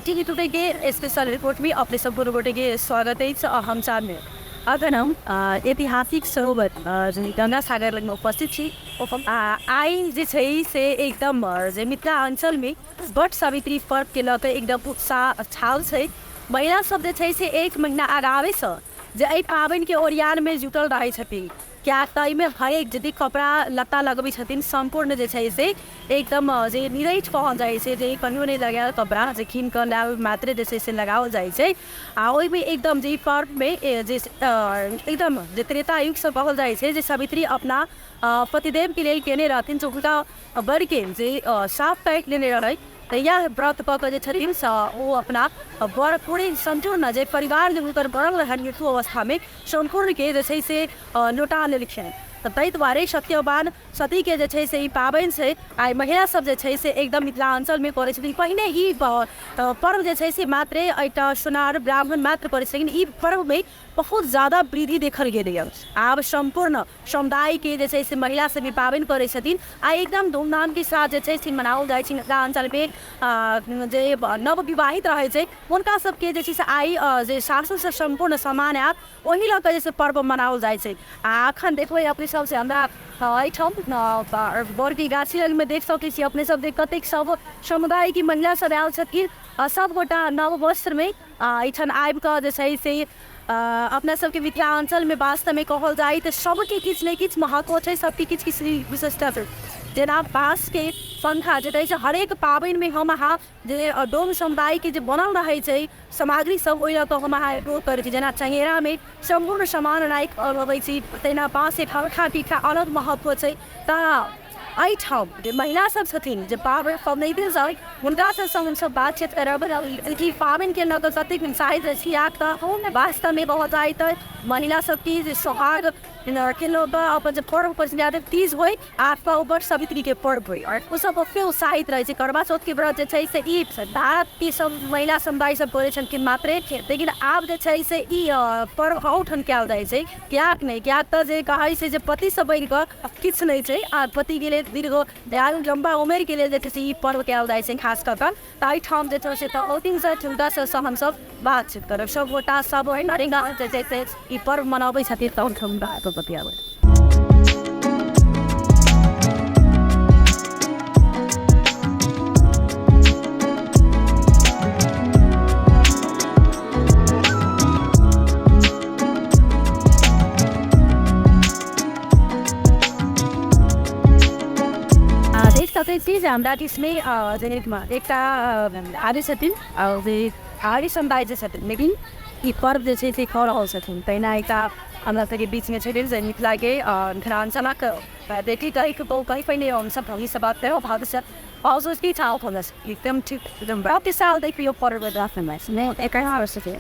TV today के special report में अपने संपूर्ण के स्वागत है। हम सामने अगर हम ऐतिहासिक सरोवर गंगा सागर में उपस्थित छी आई से एकदम मिथिला अंचल में बटसावित्री पर्व के लक एकदम उत्साह छाल है। महिला सब से एक महीना आगावे जे पाबन के ओरियान में जुटल रहे छथिन। क्या तई में हरेक जदि कपड़ा लत्ता लगबी छथिन संपूर्ण से एकदम जे निरैठ कहल जाए से जे कहियो नहीं लगायल कपड़ा जे कीन कर लाव मात्रे से लगावल जाए से ओहि में एकदम जे पर्व में जे एकदम जे त्रेता युग से कहल जाए से जे सावित्री अपना पतिदेव के लिए केने रहथिन जो हुनका बड़ के जे साफ पैक लेने रहे तो यह व्रत पक वो अपना बड़ पूरे संपूर्ण जे परिवार जो उनकर बढ़ल रहन अवस्था में संपूर्ण के जैसे से लौटा लेलखिन। तो तै दुआरे सत्यवान सती के जे से पाबन से आई महिला सब जे से एकदम मिथिला अंचल में करे छथिन। पहिने ई पर्व जे से मात्रे एटा सोनार ब्राह्मण मात्र करे छथिन। ई पर्व में बहुत ज़्यादा वृद्धि देखल गेल। आब संपूर्ण समुदाय के जे से महिला सब पाबन करे छथिन। आ एकदम धूमधाम के साथ जे से मनाओल जाए छै। मिथिला अंचल में जे नव विवाहित रहे छै उनका सबके जे से आई जे सासुर से संपूर्ण सामान आयत वही लऽ के पर्व मनाओल जाए छै। आ अखन देखबै अपने सबसे हमरा बड़ की गाछी लग में देख सकै छी अपने सब कतेक सब समुदाय की महिला सब आयल छथिन। सब गोटा नव वस्त्र में एठन आबि कऽ जे छै से अपना सबके मिथिला अंचल में वास्तव में कहल जाए तो सबके किछु ने किछु महत्व है। सबके किछु किछु विशेषता है। जेना बाँस के पंखा जे हरेक पाबन में हम अहाँ जे डोम समुदाय के जे बनल रहे छै सामग्री सब ओहि लऽ कऽ हम अहाँ उपयोग करै छी। जेना चंगेरा में संपूर्ण सामान राखि अबै छी तेना बाँस के पंखा पीठा अलग महत्व छै। तऽ ठाम जे महिला सब छथिन जे पाबनि पबनैतिन सब हुनका से हमसब बातचीत करब कि पाबनि के लऽ कऽ कतेक उत्साहित छी। तऽ वास्तव में बहुत जाए तो महिला सबकी जे सोहाग के लोग अपन जो पर्व पर ज्यादा तीज हो आपका ऊपर सावित्री के पर्व हो और वो सब बहुत उत्साहित रहे छै। करवा चौथ के व्रत जे से ई भारत की सब महिला समुदाय सब करे छथिन मात्रे लेकिन आब जे से ई पर्व औठन कयल जाए छै। क्याक नहीं क्याक तो जे कहै छै जे पति सब बन कऽ किछु नहीं छै आ पति के लिए दीर्घ दयालु लंबा उम्र के लिए जे ई पर्व कयल जाए छै। खास कऽ ताहि ठाम जे छै तऽ औतिन से चुनता से हमसब बातचीत करब सब गोटा सब है नरेगा जे ई पर्व मनाबै छथिन तऽ हम बतियाबै। चीज हमरा इसमें एक आर्य छथिन आर्य समुदाय जे छथिन लेकिन ई पर्व जे छै कऽ रहल छथिन तहिना एकटा हमरा सबके बीच में छथिन जे मिथिला के मिथिलांचलक देखी कहीं पहिने हमसब भंगी से बात करें भाव से also speak out on this. You them to them about this out they feel part of the mess. No, I can't have it.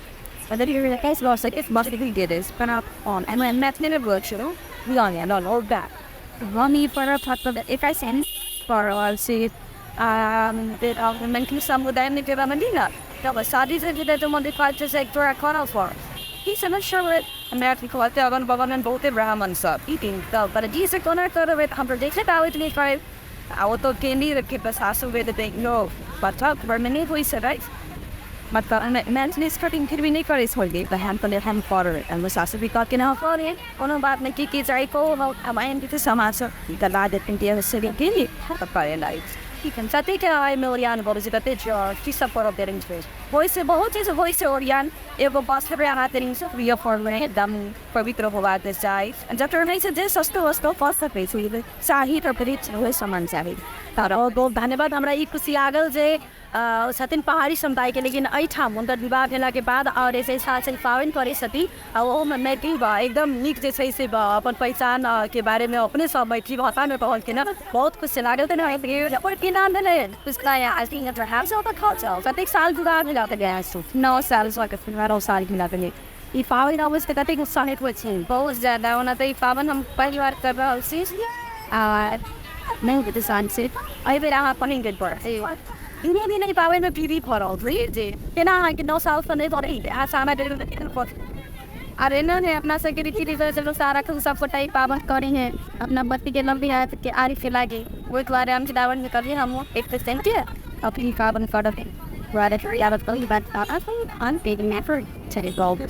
But then you're like, I was like, it must be did this, but up on. And when that's never works, you know, we on it, all that. Running for a part of it. If I send for, I'll see that of the mental some with them if you're a Medina. That was Sadis and did the Monday fight to say for a corner for. He's not sure what American collector on Bogan and both Abraham and sub eating, but a decent corner thought of it, 100 days out to me 5. Auto candy that keep us hassle with the thing. No, but top permanent voice, right? But mentally starting to be Nicker is holding the hand on the hand fodder and was also be talking out for it. On about my kids, I go about a man to some answer. The lad that can give a city guinea, have a fire lights. He can take a million about the picture, she's a part of their interest. Voice about is a voice or yan, if a boss have ran at the 3 or 4 minutes, them for we could about the size. And Dr. Mason, this was still faster face with the Sahit or Pedit with someone's having. That all go Banaba, Amra Ikusi सतिन पहाड़ी समुदाय के लेकिन ठाम उनका विवाह भेला के बाद और ऐसे साथ पावन करे सती वो मैथिली एकदम नीक जे छै से अपन पहचान के बारे में अपने सब मैथिली भाषा में कहल के ना बहुत खुश लागल। तो और के नाम है उसका I think that haves of the culture कतेक साल जुड़ा भेला के गया सो 9 साल सो के फिर साल मिला के ई पावन ऑलवेज के कतेक उत्साहित होइ छै बहुत ज्यादा होना तो ई पावन हम पहली बार कर रहल छी नहीं विद सन से आई बेर हम अपन इंग्लिश पर ini नहीं पावे में पीरी फॉरल जे केना के 9 साल से नहीं धरे आ सामा दे अरे ना ने अपना सिक्योरिटी रिजर्व चलो सारा कुछ सब पटाई पावन करे हैं अपना बत्ती के लंबी है के आरी फैला के वो द्वारा हम दावन में कर हम 1% के अपनी कार्बन काट rather than have a fully but unpaid effort to evolve.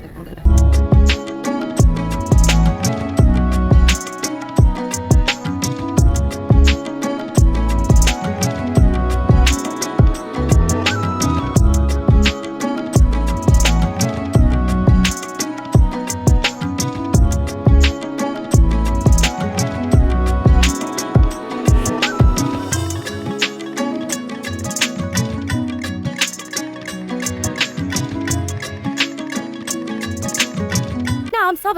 हम सब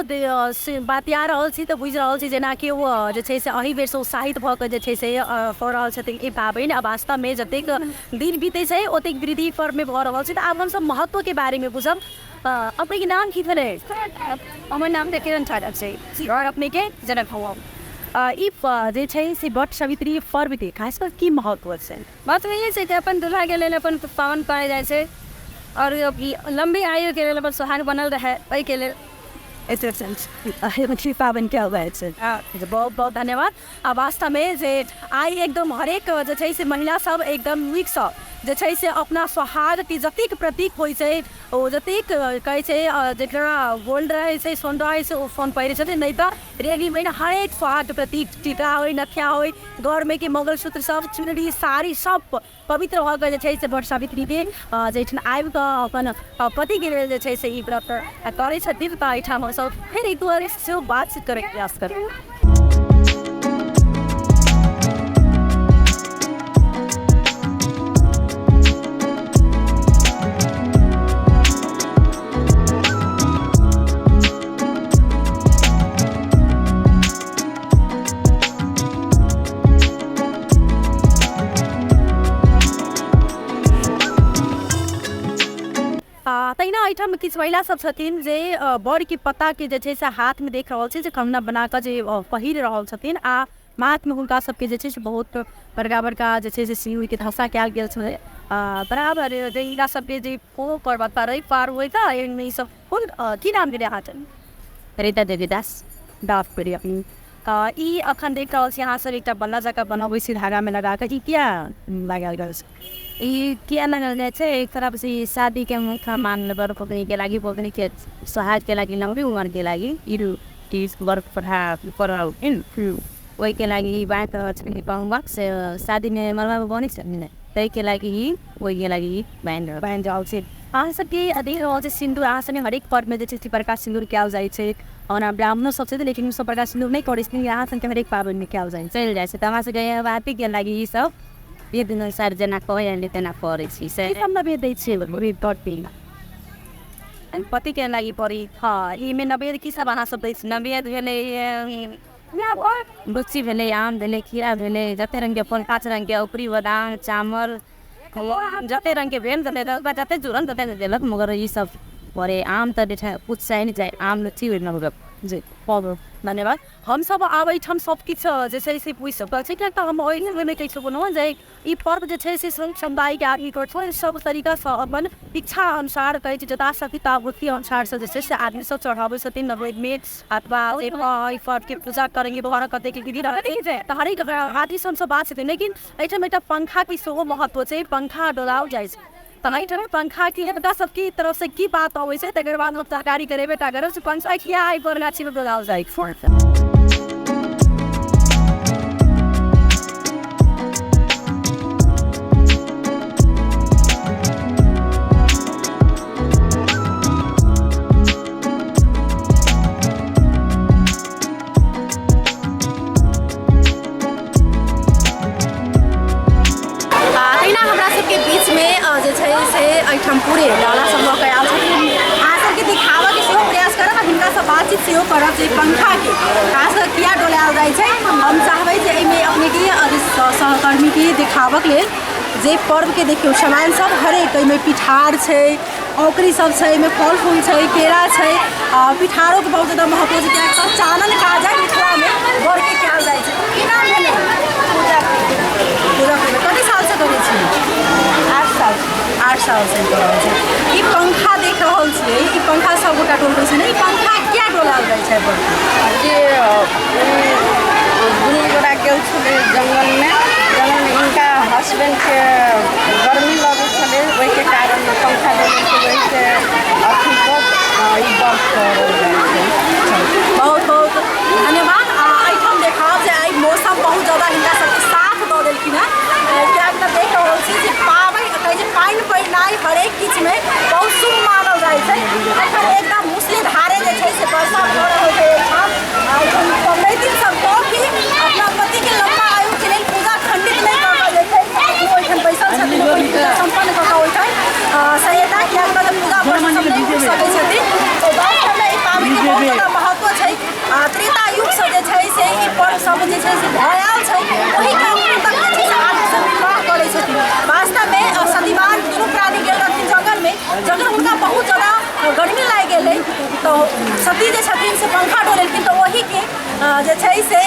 बतिया रहल छी तऽ बुझि रहल छी जेना कि ओ जे छै से एहि बेरसँ उत्साहित भऽ कऽ जे छै से कऽ रहल छथिन ई पाबनि। आ वास्तवमे जतेक दिन बीतै छै ओतेक वृद्धि पर्वमे भऽ रहल छै। तऽ आब हमसब महत्वके बारेमे बुझब। अपनेके नाम की भेलै? हमर नाम तऽ किरण ठाकुर छै और अपनेके जनकप। ई जे छै से बट सावित्री पर्वके खास कर की महत्व छै? महत्व ई छै कि अपन दुल्हाके लेल अपन पावन पायल जाइ छै और लंबी आयुके लेल अपन सुहाग बनल रहै ओहिके लेल पाबनि क्या हुआ है। बहुत बहुत धन्यवाद। आ वास्तवमे जे आइ एकदम हरेक जे छै से महिला सब एकदम नीकसँ जे छै से अपना सोहागके जतेक प्रतीक होइ छै ओ जतेक कहै छै जकरा गोल्ड रहै छै सोन रहै छै ओ सोन पहिरै छथिन, नहि तऽ रेडीमेड हरेक सोहाग प्रतीक टीका होइ नथिया होइ घरमे कि मंगलसूत्र सब चुनरी साड़ी सब पवित्र भऽ कऽ जे छै से बट सावित्रीके जैठन आबि कऽ अपन पतिके लेल जे छै से ई व्रत करै छथिन। तऽ एहिठाम हमसब फेर एक दुआरे सेहो बातचीत करैके प्रयास करी। तहिना एहिठाम किछु महिला सब छथिन जे बड़के पत्ताके जे छै से हाथमे देख रहल छै जे कंगना बनाकऽ जे पहिर रहल छथिन। आ माथमे हुनका सबके जे छै से बहुत बड़का बड़का जे छै से सिनुरके धसा कयल गेल छै। बराबर जे हिनका सबके जे पर्वत पार होइ तऽ एहिमे ईसब की नाम भेलै अहाँके? रीता देवी दास अपनी ई अखन देख रहल छी अहाँ सब एकटा बल्ला जकाँ बनबै छी धागामे लगा कऽ। ई किया लगायल गेल छै? ई किया लगायल जाइ छै? एक तरफसँ ई शादीके मुख्य मान बर पत्नीके लागि पत्नीके सोहागके लागि लम्बी उमरके लागि ई वर्क पढ़ाइन ओहिके लागि ई बात कहूँगा से शादीमे मरबा बनै छै ने ताहिके लागि ही ओहिके लागि बान्हि रहल छै। अहाँ सबके देख रहल छै सिन्दूर अहाँ सबके हरेक पर्वमे जे छै से बड़का सिन्दूर कयल जाइ छै और ब्राह्मणो सब छै लेकिन सब बड़का सिन्दूर नहि करै छथिन। अहाँ सबके हरेक पाबनिमे कयल जाइ छै चलि जाइ छै। तऽ हमरा सबके बातीके लागि ई सब वेद अनुसार जेना कहै तेना करै छी से नवेद दै छियै पतिके लागि पड़ी। हाँ ईमे नवेद की सब अहाँ सब दै छी? नवेद भेलै लुच्ची भेलै आम भेलै खीरा भेलै जते रङ्गके फल 5 रङ्गके उपरी बादाम चावल जते रङ्गके भेल जते जुड़ल तते देलक। मगर ई सब परे आम तऽ कुछ चाहिए नहीं चाहिए आम लुच्ची जी बहुत धन्यवाद। हम सब आब एहिठाम सब किछु जे छै से पूछि सकल छै किएक तऽ हम ओहिमे कहि सकलहुँ जे ई पर्व जे छै से समुदायके आदमी करथिन सब तरीकासँ अपन इच्छा अनुसार कहै छै जताशक्ति तावृत्ति अनुसारसँ जे छै से आदमी सब चढ़ाबै छथिन नवेदमे अथवा ई पर्वके पूजा करेंगे दोबारा कतेक विधि रहै छै तऽ हरेक आदमी सबसँ बात छथिन। लेकिन एहिठाम एकटा पंखाके सेहो महत्व छै। पंखा डोलाओल जाइ छै तऽ एहिठाम पंखाके हमरा सबके तरफसँ की बात अबै छै तकर बाद हम जानकारी करेबे टा करब पंखा किया एहि पर गाछीमे डोलाओल जाइ छै। एहिठाम पूरे डाला सब लऽ कऽ आयल छथिन अहाँ सबके दिखाबऽके सेहो प्रयास करब आ हिनकासँ बातचीत सेहो करब जे पंखाके खासकर किया डोलायल जाइ छै। हम चाहबै जे एहिमे अपनेके सहकर्मीके दिखाबऽके लेल जे पर्वके देखियौ सामान सब हरेक एहिमे पिठार छै औकरी सब छै एहिमे फल फूल छै केरा छै पिठारोके बहुत ज्यादा महत्व छै किएक तऽ चानन काज मिथिलामे बड़के कयल जाइ छै। की नाम भेलै? पूजा कतेक सालसँ करै छी? 8 सालसँ करै छै। ई पंखा देख रहल छियै ई पंखा सब गोटा डोलबै छै ने ई पंखा किया डोलायल जाइ छै? जे दुनू गोटा गेल छलै जंगलमे इनका हस्बैंडके गर्मी लगै छलै ओहिके कारण बहुत बहुत धन्यवाद। एहिठाम देखाब जे आइ मौसम बहुत ज़्यादा हिनका सबके साथ दऽ देलखिन हेँ, कियाकि तऽ देख रहल छी जे पाबनि कहै छै पानि पड़नाइ हरेक किछुमे बहुत शुभ मानल जाइ छै। एखन एकदम मूसलाधारे जे छै से वर्षा भऽ रहल छै एहिठाम। पबनैतिन सबके कि अपना पतिके लम्बा आयुके लेल पूजा खंडित नहि कऽ कऽ जे छै ओहिठाम बैसल छथिन, पूजा सम्पन्न कऽ कऽ ओहिठाम सहायता किया तऽ पूजा वर्ष सब नहि उठि सकै छथिन। तऽ वास्तवमे ई पाबनिके बहुत ज्यादा महत्व छै। त्रेता युगसँ जे छै से ई पर्व सब जे छै से भयल छै, ओहिके तक जे छै से आदमी सब विवाह करै छथिन। वास्तवमे सतीवान दुनू प्राणी गेल रहथिन जंगलमे, जंगल हुनका बहुत ज्यादा गर्मी लागि गेलै, तऽ सती जे छथिन से पंखा डोलेलखिन, तऽ ओहिके जे छै से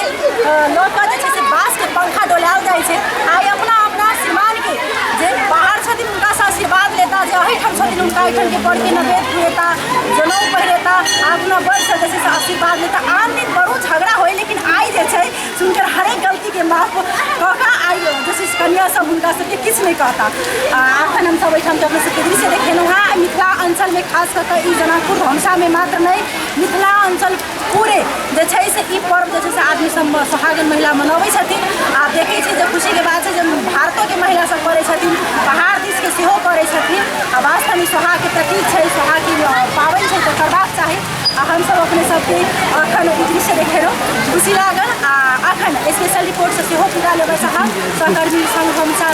लऽ कऽ जे छै से बाँसके पंखा डोलायल जाइ छै। आइ अपना अपना श्रीमानके जे बाहर छथिन हुनकासँ आशीर्वाद लेता, जे एहिठाम छथिन हुनका एहिठामके बड़के नवेद खुएता, जनउ पहिरेता, अपना बड़सँ जे छै से आशीर्वाद लेता। आन दिन बड़ो झगड़ा होइ, लेकिन आइ जे छै से हुनकर हरेक गलतीके माफ कऽ कऽ आइ जे छै से कन्या सब हुनका सबके किछु नहि कहता। एखन हमसब एहिठामके अपने सबके दृश्य देखेलहुँ हेँ। मिथिला अञ्चलमे खास कऽ कऽ ई जनकपुर धमसामे मात्र नहि, मिथिला अञ्चल पूरे जे छै से ई पर्व जे छै से आदमी सब सोहागिन महिला मनबै छथिन। आ देखै छी जे खुशीके बात छै जे भारतोके महिला सब करै छथिन, बाहर देशके सेहो करै छथिन। आ वास्तवमे सोहागके प्रतीक छै, सोहागके पाबनि छै, तऽ करबाक चाही। आ हमसब अपने सबके एखन ई दृश्य देखेलहुँ, खुशी लागल। आ एखन स्पेशल रिपोर्टसँ सेहो पूरा लेबै साहब सहकर्मी संग हमसा